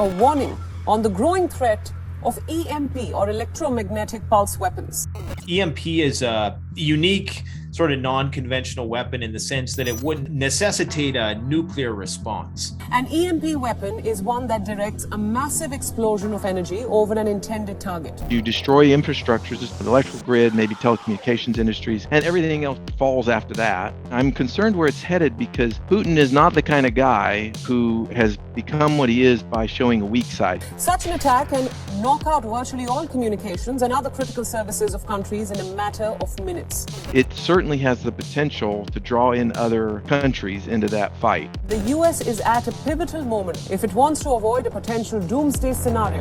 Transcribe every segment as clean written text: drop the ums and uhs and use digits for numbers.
a warning on the growing threat of EMP or electromagnetic pulse weapons. EMP is a unique, sort of non-conventional weapon in the sense that it wouldn't necessitate a nuclear response. An EMP weapon is one that directs a massive explosion of energy over an intended target. You destroy infrastructures, the electrical grid, maybe telecommunications industries, and everything else falls after that. I'm concerned where it's headed because Putin is not the kind of guy who has become what he is by showing a weak side. Such an attack can knock out virtually all communications and other critical services of countries in a matter of minutes. It certainly has the potential to draw in other countries into that fight. The US is at a pivotal moment if it wants to avoid a potential doomsday scenario.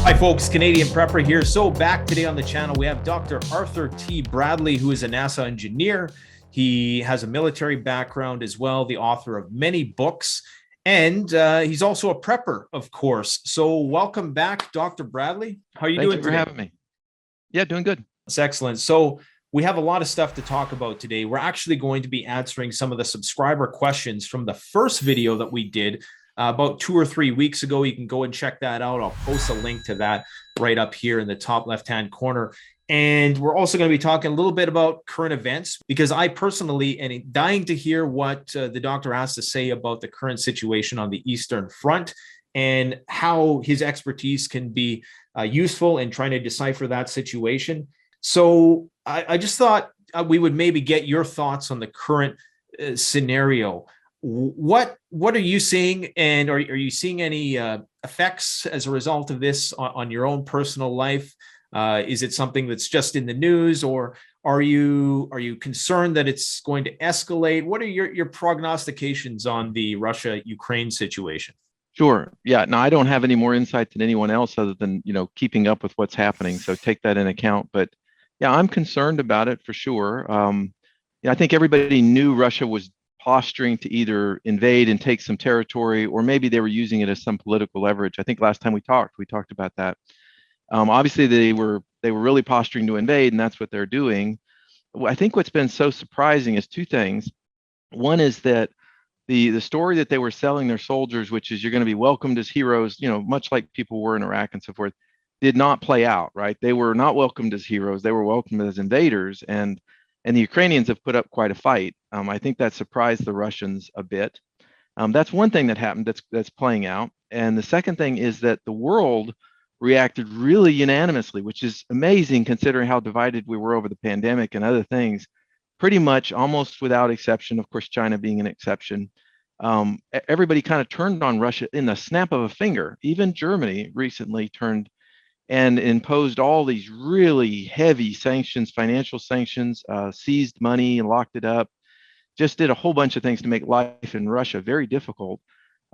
Hi folks, Canadian Prepper here. So back today on the channel, we have Dr. Arthur T. Bradley, who is a NASA engineer. He has a military background as well, the author of many books, and he's also a prepper, of course. So welcome back, Dr. Bradley. How are you doing today? Thank you for having me. Yeah, doing good. That's excellent. So we have a lot of stuff to talk about today. We're actually going to be answering some of the subscriber questions from the first video that we did about 2 or 3 weeks ago. You can go and check that out. I'll post a link to that right up here in the top left-hand corner. And we're also going to be talking a little bit about current events, because I personally am dying to hear what the doctor has to say about the current situation on the Eastern Front and how his expertise can be useful in trying to decipher that situation. So I just thought we would maybe get your thoughts on the current scenario. What are you seeing, and are you seeing any effects as a result of this on your own personal life? Is it something that's just in the news, or are you concerned that it's going to escalate? What are your prognostications on the Russia-Ukraine situation? Sure. Yeah. No, I don't have any more insight than anyone else other than, keeping up with what's happening. So take that in account. But yeah, I'm concerned about it for sure. I think everybody knew Russia was posturing to either invade and take some territory, or maybe they were using it as some political leverage. I think last time we talked about that. Obviously, they were really posturing to invade, and that's what they're doing. I think what's been so surprising is two things. One is that the story that they were selling their soldiers, which is you're going to be welcomed as heroes, much like people were in Iraq and so forth, did not play out, right? They were not welcomed as heroes. They were welcomed as invaders, and the Ukrainians have put up quite a fight. I think that surprised the Russians a bit. That's one thing that happened that's playing out. And the second thing is that the world reacted really unanimously, which is amazing considering how divided we were over the pandemic and other things. Pretty much almost without exception, of course, China being an exception, everybody kind of turned on Russia in the snap of a finger. Even Germany recently turned and imposed all these really heavy sanctions, financial sanctions, seized money and locked it up, just did a whole bunch of things to make life in Russia very difficult.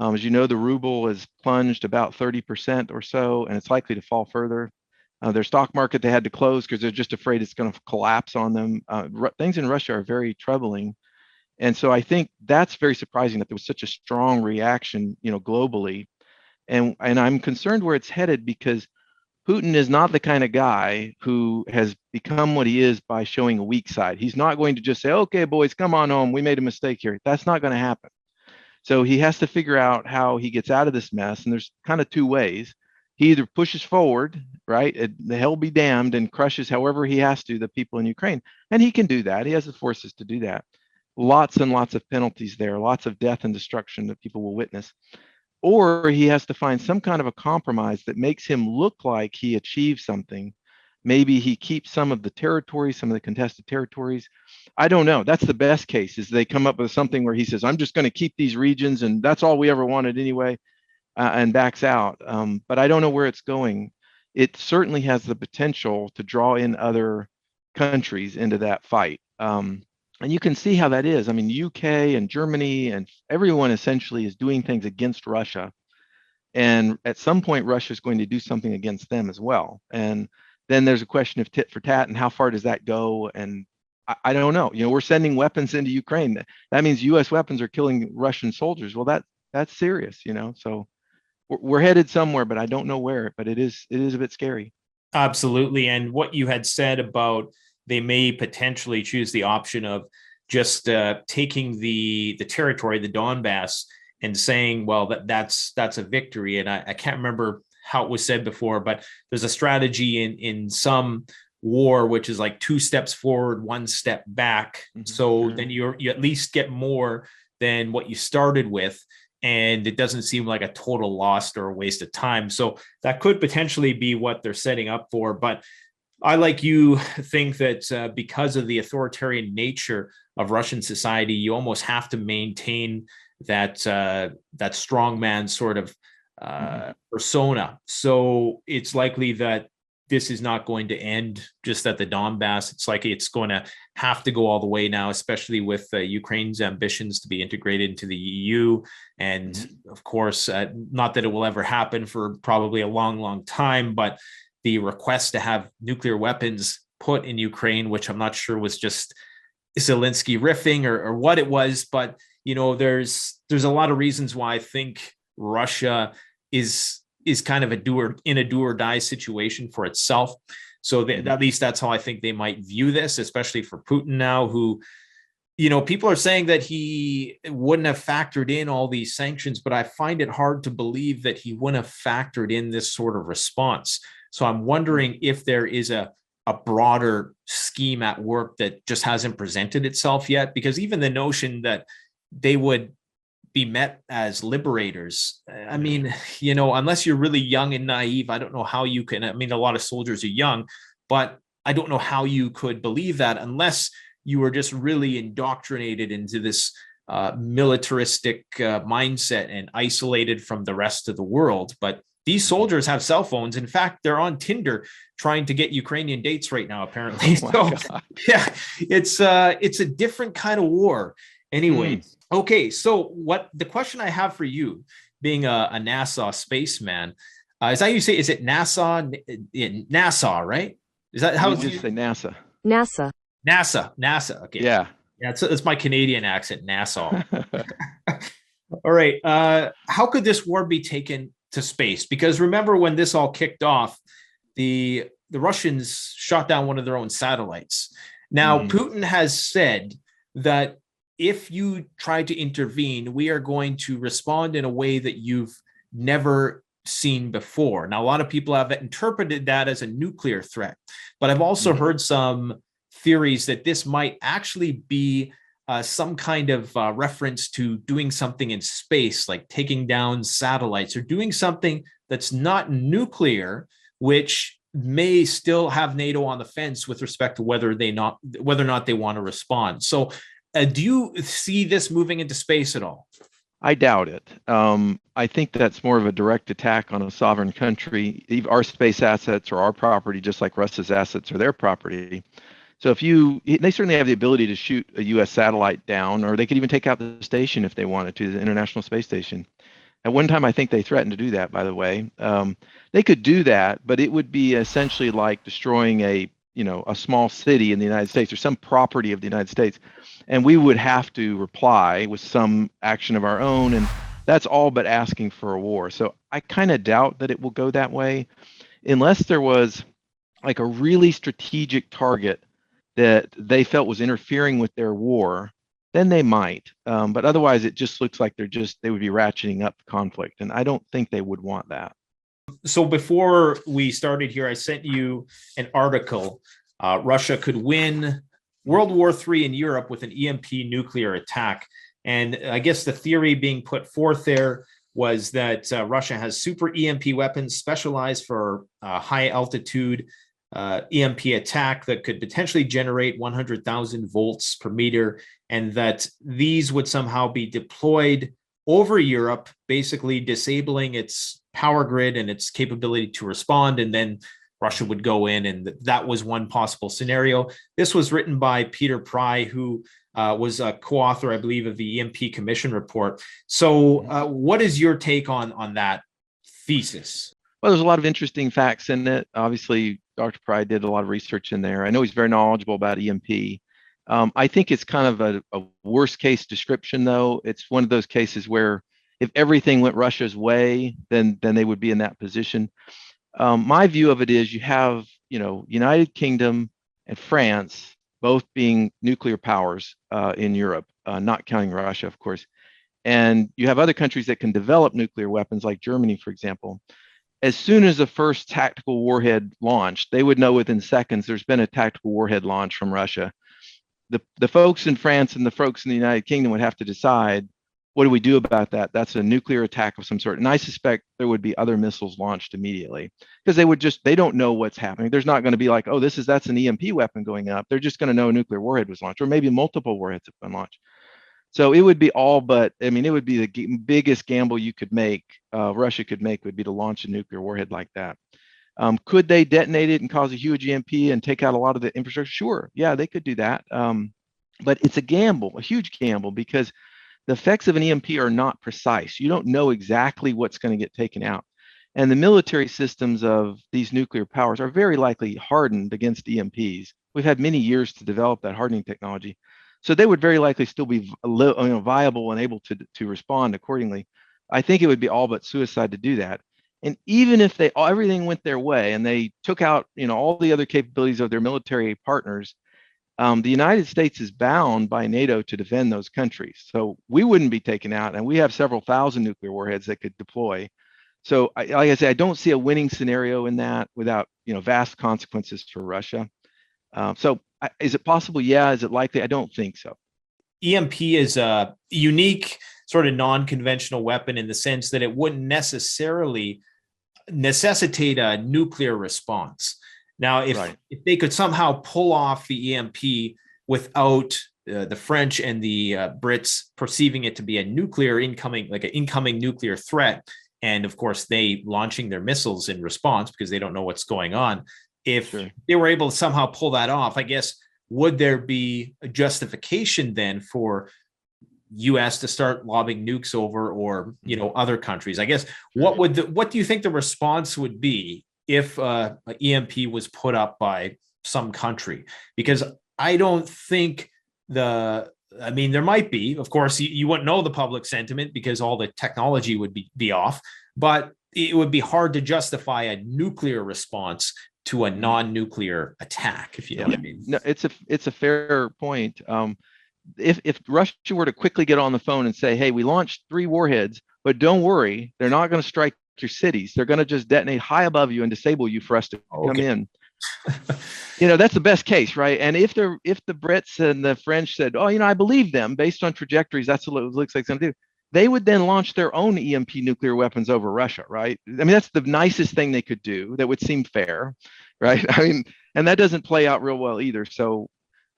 As you know, the ruble has plunged about 30% or so, and it's likely to fall further. Their stock market, they had to close because they're just afraid it's going to collapse on them. Things in Russia are very troubling. And so I think that's very surprising that there was such a strong reaction, globally. And I'm concerned where it's headed because Putin is not the kind of guy who has become what he is by showing a weak side. He's not going to just say, okay, boys, come on home. We made a mistake here. That's not going to happen. So he has to figure out how he gets out of this mess. And there's kind of two ways. He either pushes forward, right? The hell be damned, and crushes however he has to the people in Ukraine. And he can do that. He has the forces to do that. Lots and lots of penalties there, lots of death and destruction that people will witness. Or he has to find some kind of a compromise that makes him look like he achieved something. Maybe he keeps some of the territories, some of the contested territories. I don't know. That's the best case, is they come up with something where he says, I'm just going to keep these regions and that's all we ever wanted anyway, and backs out. But I don't know where it's going. It certainly has the potential to draw in other countries into that fight. And you can see how that is. I mean, UK and Germany and everyone essentially is doing things against Russia. And at some point, Russia is going to do something against them as well. And then there's a question of tit for tat and how far does that go? And I don't know. We're sending weapons into Ukraine. That means US weapons are killing Russian soldiers. Well, that's serious, So we're headed somewhere, but I don't know where. But it is a bit scary. Absolutely. And what you had said about they may potentially choose the option of just taking the territory, the Donbass, and saying, well, that's a victory. And I can't remember how it was said before, but there's a strategy in some war which is like 2 steps forward, 1 step back. So then you at least get more than what you started with, and it doesn't seem like a total loss or a waste of time. So that could potentially be what they're setting up for. But I, like you, think that because of the authoritarian nature of Russian society, you almost have to maintain that strongman sort of persona. So it's likely that this is not going to end just at the Donbass. It's like it's going to have to go all the way now, especially with Ukraine's ambitions to be integrated into the EU. And of course, not that it will ever happen for probably a long, long time, but the request to have nuclear weapons put in Ukraine, which I'm not sure was just Zelensky riffing or what it was, but there's a lot of reasons why I think Russia is kind of a do or die situation for itself. So at least that's how I think they might view this, especially for Putin now, who, people are saying that he wouldn't have factored in all these sanctions, but I find it hard to believe that he wouldn't have factored in this sort of response. So I'm wondering if there is a broader scheme at work that just hasn't presented itself yet, because even the notion that they would be met as liberators, I mean, unless you're really young and naive, I don't know how you can. I mean, a lot of soldiers are young, but I don't know how you could believe that unless you were just really indoctrinated into this militaristic mindset and isolated from the rest of the world. But these soldiers have cell phones. In fact, they're on Tinder trying to get Ukrainian dates right now, apparently. So yeah, it's a different kind of war. Anyway, okay. So what the question I have for you, being a NASA spaceman, is that you say? Is it NASA? NASA, right? Is that how you say NASA? NASA. Okay. Yeah. Yeah. It's my Canadian accent. NASA. All right. How could this war be taken to space? Because remember when this all kicked off, the Russians shot down one of their own satellites. Now, Putin has said that if you try to intervene, we are going to respond in a way that you've never seen before. Now, a lot of people have interpreted that as a nuclear threat, but I've also heard some theories that this might actually be some kind of reference to doing something in space, like taking down satellites or doing something that's not nuclear, which may still have NATO on the fence with respect to whether or not they want to respond. So do you see this moving into space at all? I doubt it. I think that's more of a direct attack on a sovereign country. Our space assets are our property, just like Russia's assets are their property. So they certainly have the ability to shoot a U.S. satellite down, or they could even take out the station if they wanted to, the International Space Station. At one time, I think they threatened to do that, by the way. They could do that, but it would be essentially like destroying a small city in the United States or some property of the United States. And we would have to reply with some action of our own. And that's all but asking for a war. So I kind of doubt that it will go that way unless there was like a really strategic target that they felt was interfering with their war, then they might. But otherwise, it just looks like they would be ratcheting up the conflict. And I don't think they would want that. So before we started here, I sent you an article. Russia could win World War III in Europe with an EMP nuclear attack. And I guess the theory being put forth there was that Russia has super EMP weapons specialized for high altitude EMP attack that could potentially generate 100,000 volts per meter, and that these would somehow be deployed over Europe, basically disabling its power grid and its capability to respond. And then Russia would go in, and that was one possible scenario. This was written by Peter Pry, who was a co-author, I believe, of the EMP Commission report. So what is your take on that thesis? Well, there's a lot of interesting facts in it. Obviously, Dr. Pry did a lot of research in there. I know he's very knowledgeable about EMP. I think it's kind of a worst case description, though. It's one of those cases where if everything went Russia's way, then they would be in that position. My view of it is you have, United Kingdom and France both being nuclear powers in Europe, not counting Russia, of course. And you have other countries that can develop nuclear weapons, like Germany, for example. As soon as the first tactical warhead launched, they would know within seconds there's been a tactical warhead launch from Russia. The folks in France and the folks in the United Kingdom would have to decide, what do we do about that? That's a nuclear attack of some sort. And I suspect there would be other missiles launched immediately, because they don't know what's happening. There's not going to be like, oh, that's an EMP weapon going up. They're just going to know a nuclear warhead was launched, or maybe multiple warheads have been launched. So it would be all but, I mean, it would be the biggest gamble you could make, Russia could make, would be to launch a nuclear warhead like that. Could they detonate it and cause a huge EMP and take out a lot of the infrastructure? Sure, yeah, they could do that. But it's a gamble, a huge gamble, because the effects of an EMP are not precise. You don't know exactly what's going to get taken out. And the military systems of these nuclear powers are very likely hardened against EMPs. We've had many years to develop that hardening technology. So they would very likely still be viable and able to respond accordingly. I think it would be all but suicide to do that. And even if everything went their way and they took out all the other capabilities of their military partners, the United States is bound by NATO to defend those countries. So we wouldn't be taken out, and we have several thousand nuclear warheads that could deploy. So like I say, I don't see a winning scenario in that without vast consequences for Russia. Is it possible? Yeah. Is it likely? I don't think so. EMP is a unique sort of non-conventional weapon in the sense that it wouldn't necessarily necessitate a nuclear response. Now, if they could somehow pull off the EMP without the French and the Brits perceiving it to be an incoming nuclear threat, and of course they launching their missiles in response because they don't know what's going on, if they were able to somehow pull that off, I guess, would there be a justification then for U.S. to start lobbing nukes over, or other countries? I guess what do you think the response would be if an EMP was put up by some country? Because I don't think there might be, of course, you wouldn't know the public sentiment because all the technology would be off, but it would be hard to justify a nuclear response to a non-nuclear attack, if you know what I mean. No, it's a fair point. If Russia were to quickly get on the phone and say, hey, we launched 3 warheads, but don't worry, they're not going to strike your cities. They're going to just detonate high above you and disable you for us to come in. That's the best case, right? And if the Brits and the French said, oh, I believe them based on trajectories, that's what it looks like it's going to do, they would then launch their own EMP nuclear weapons over Russia, right? I mean, that's the nicest thing they could do. That would seem fair, right? I mean, and that doesn't play out real well either. So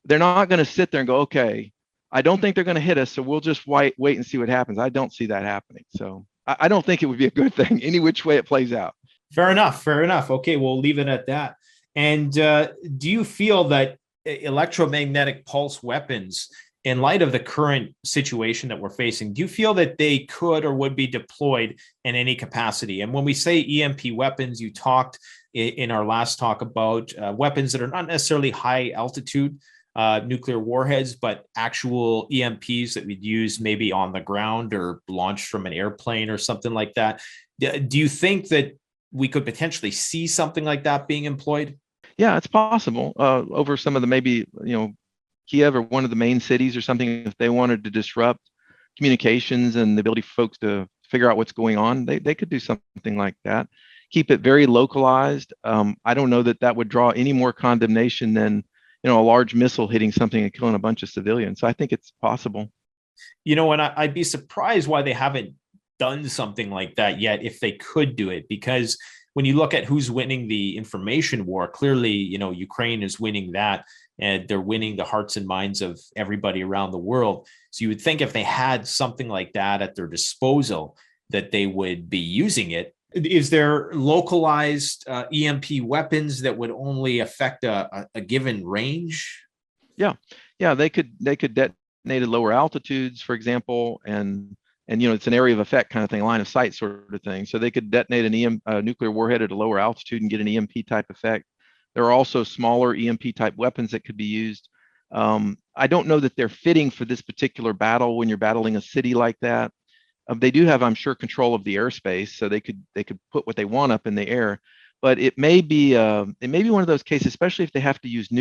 they're not going to sit there and go, okay, I don't think they're going to hit us, so we'll just wait and see what happens. I don't see that happening. So I don't think it would be a good thing any which way it plays out. Fair enough. Okay, we'll leave it at that. And do you feel that electromagnetic pulse weapons, in light of the current situation that we're facing, do you feel that they could or would be deployed in any capacity? And when we say EMP weapons, you talked in our last talk about weapons that are not necessarily high altitude nuclear warheads, but actual EMPs that we'd use maybe on the ground or launched from an airplane or something like that. Do you think that we could potentially see something like that being employed? Yeah, it's possible over some of the maybe, Kiev or one of the main cities or something. If they wanted to disrupt communications and the ability for folks to figure out what's going on, they could do something like that. Keep it very localized. I don't know that would draw any more condemnation than a large missile hitting something and killing a bunch of civilians. So I think it's possible. And I'd be surprised why they haven't done something like that yet if they could do it, because when you look at who's winning the information war, clearly, Ukraine is winning that, and they're winning the hearts and minds of everybody around the world. So you would think if they had something like that at their disposal, that they would be using it. Is there localized EMP weapons that would only affect a given range? Yeah, they could detonate at lower altitudes, for example, and it's an area of effect kind of thing, line of sight sort of thing. So they could detonate a nuclear warhead at a lower altitude and get an EMP type effect. There are also smaller EMP type weapons that could be used. I don't know that they're fitting for this particular battle when you're battling a city like that. They do have, I'm sure, control of the airspace, so they could put what they want up in the air. But it may be one of those cases, especially if they have to use a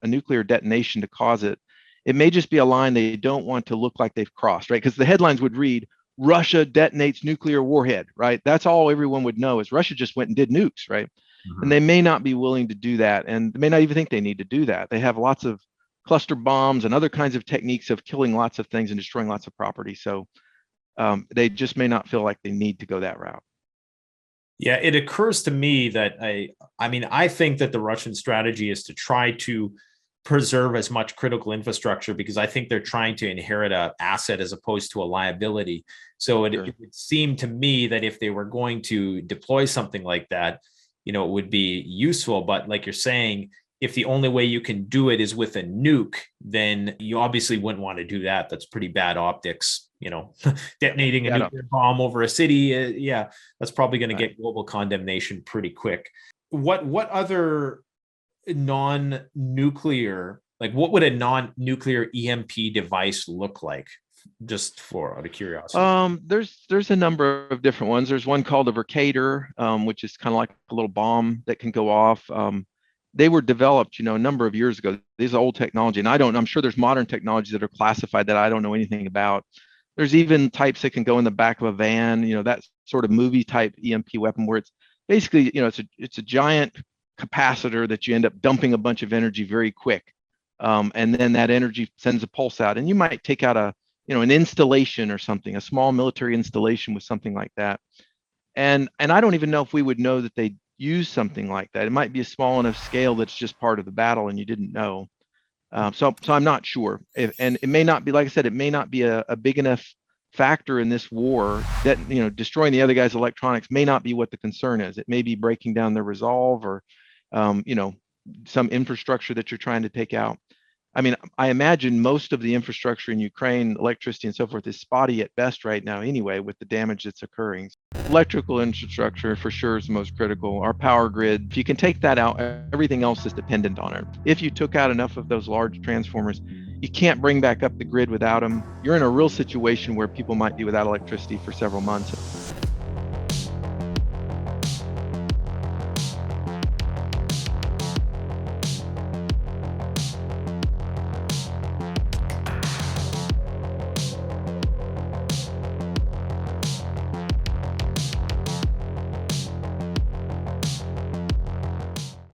nuclear detonation to cause it. It may just be a line they don't want to look like they've crossed, right? Because the headlines would read, Russia detonates nuclear warhead, right? That's all everyone would know is Russia just went and did nukes, right? And they may not be willing to do that, and they may not even think they need to do that. They have lots of cluster bombs and other kinds of techniques of killing lots of things and destroying lots of property. So they just may not feel like they need to go that route. Yeah, it occurs to me that I think that the Russian strategy is to try to preserve as much critical infrastructure because I think they're trying to inherit an asset as opposed to a liability. So it would seem to me that if they were going to deploy something like that, it would be useful. But like you're saying, if the only way you can do it is with a nuke, then you obviously wouldn't want to do that. That's pretty bad optics, detonating a nuclear bomb over a city. That's probably going to get global condemnation pretty quick. What other non-nuclear, like what would a non-nuclear EMP device look like? Just out of curiosity. There's a number of different ones. There's one called a Vercator, which is kind of like a little bomb that can go off. They were developed, a number of years ago. These are old technology, and I'm sure there's modern technologies that are classified that I don't know anything about. There's even types that can go in the back of a van, that sort of movie type EMP weapon where it's basically, it's a giant capacitor that you end up dumping a bunch of energy very quick. And then that energy sends a pulse out, and you might take out an installation or something, a small military installation with something like that. And I don't even know if we would know that they use something like that. It might be a small enough scale that's just part of the battle and you didn't know. So I'm not sure. And it may not be, like I said, it may not be a big enough factor in this war that, destroying the other guy's electronics may not be what the concern is. It may be breaking down their resolve or, some infrastructure that you're trying to take out. I mean, I imagine most of the infrastructure in Ukraine, electricity and so forth, is spotty at best right now anyway, with the damage that's occurring. Electrical infrastructure for sure is the most critical. Our power grid, if you can take that out, everything else is dependent on it. If you took out enough of those large transformers, you can't bring back up the grid without them. You're in a real situation where people might be without electricity for several months.